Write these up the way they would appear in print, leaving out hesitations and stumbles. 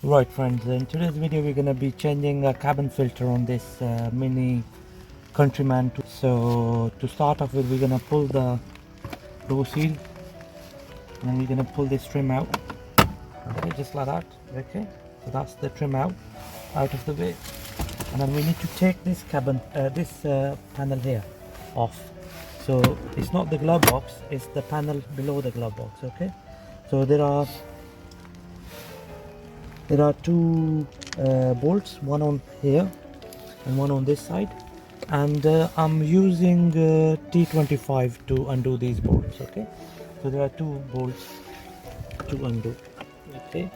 Right friends, in today's video we're going to be changing a cabin filter on this mini Countryman. So to start off with, we're going to pull the door seal and we're going to pull this trim out. Okay, just like that. Okay, so that's the trim out of the way, and then we need to take this panel here off. So it's not the glove box, it's the panel below the glove box. Okay, so there are two bolts, one on here and one on this side, and I'm using T25 to undo these bolts. Okay, so there are two bolts to undo. Okay,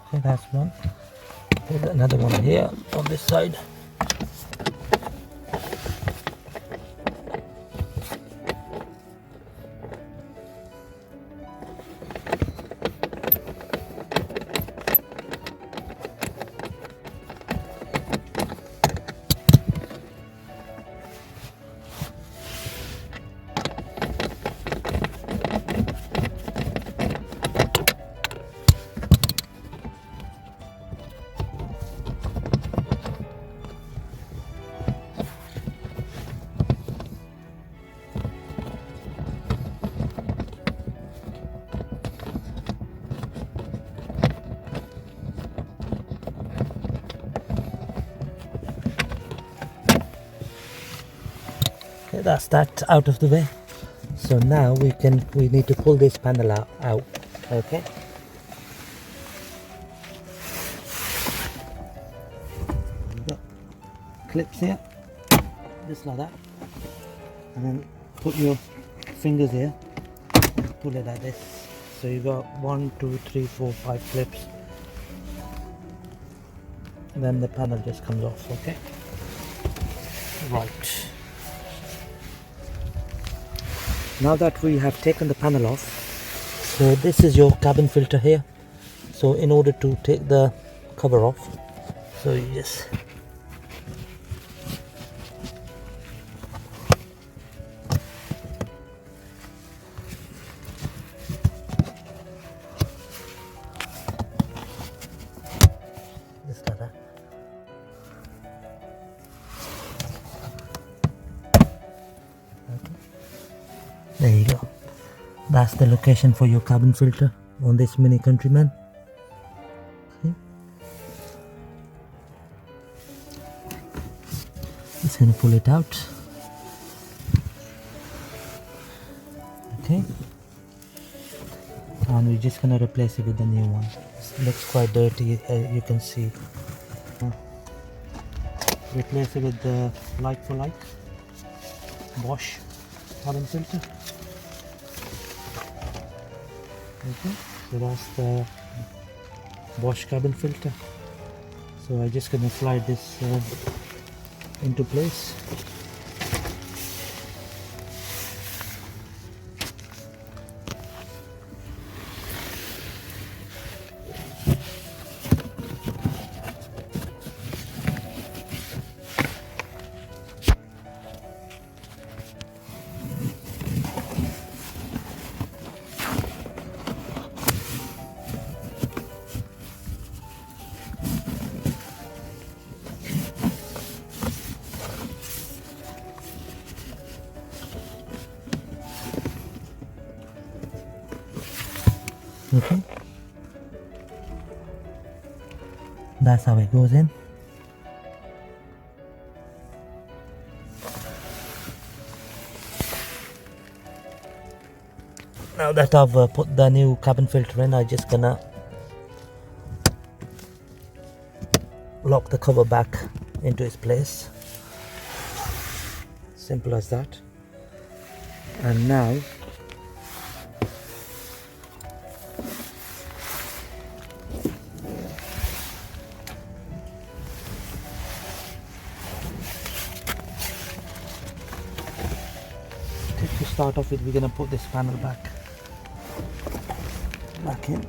okay, that's one. There's another one here on this side. Okay, that's that out of the way. So now we need to pull this panel out. Okay, you've got clips here, just like that, and then put your fingers here, pull it like this. So you got 1, 2, 3, 4, 5 clips, and then the panel just comes off. Okay, right. Now that we have taken the panel off, so this is your cabin filter here. So in order to take the cover off, so you just like that. There you go. That's the location for your cabin filter on this mini Countryman. See? Just gonna pull it out. Okay. And we're just gonna replace it with the new one. It looks quite dirty, you can see. Replace it with the like for like Bosch cabin filter. Okay, so that's the Bosch cabin filter. So I'm just gonna slide this into place. Okay, that's how it goes in. Now that I've put the new cabin filter in, I'm just gonna lock the cover back into its place. Simple as that. And now start off with, we're gonna put this panel back in.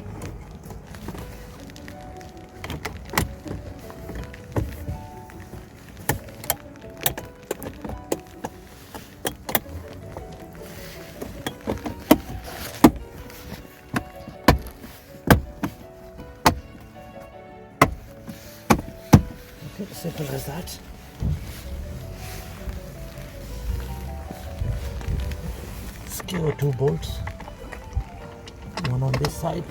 Okay, simple as that. Screw 2 bolts, one on this side.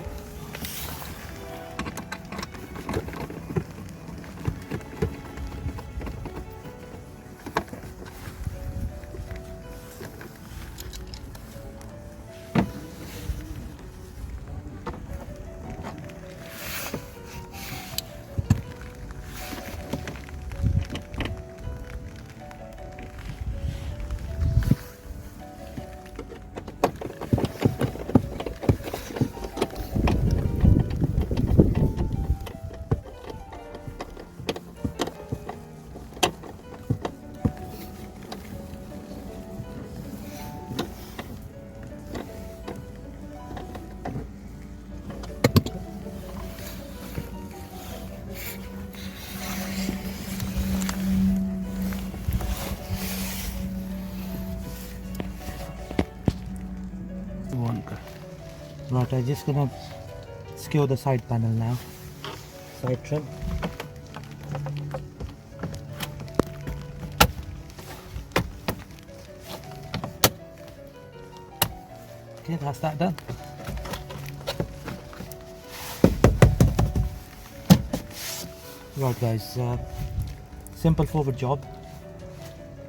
Right, I'm just gonna skew the side panel now. Side trim. Okay, that's that done. Right guys, simple forward job,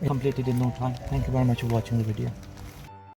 completed in no time. Thank you very much for watching the video.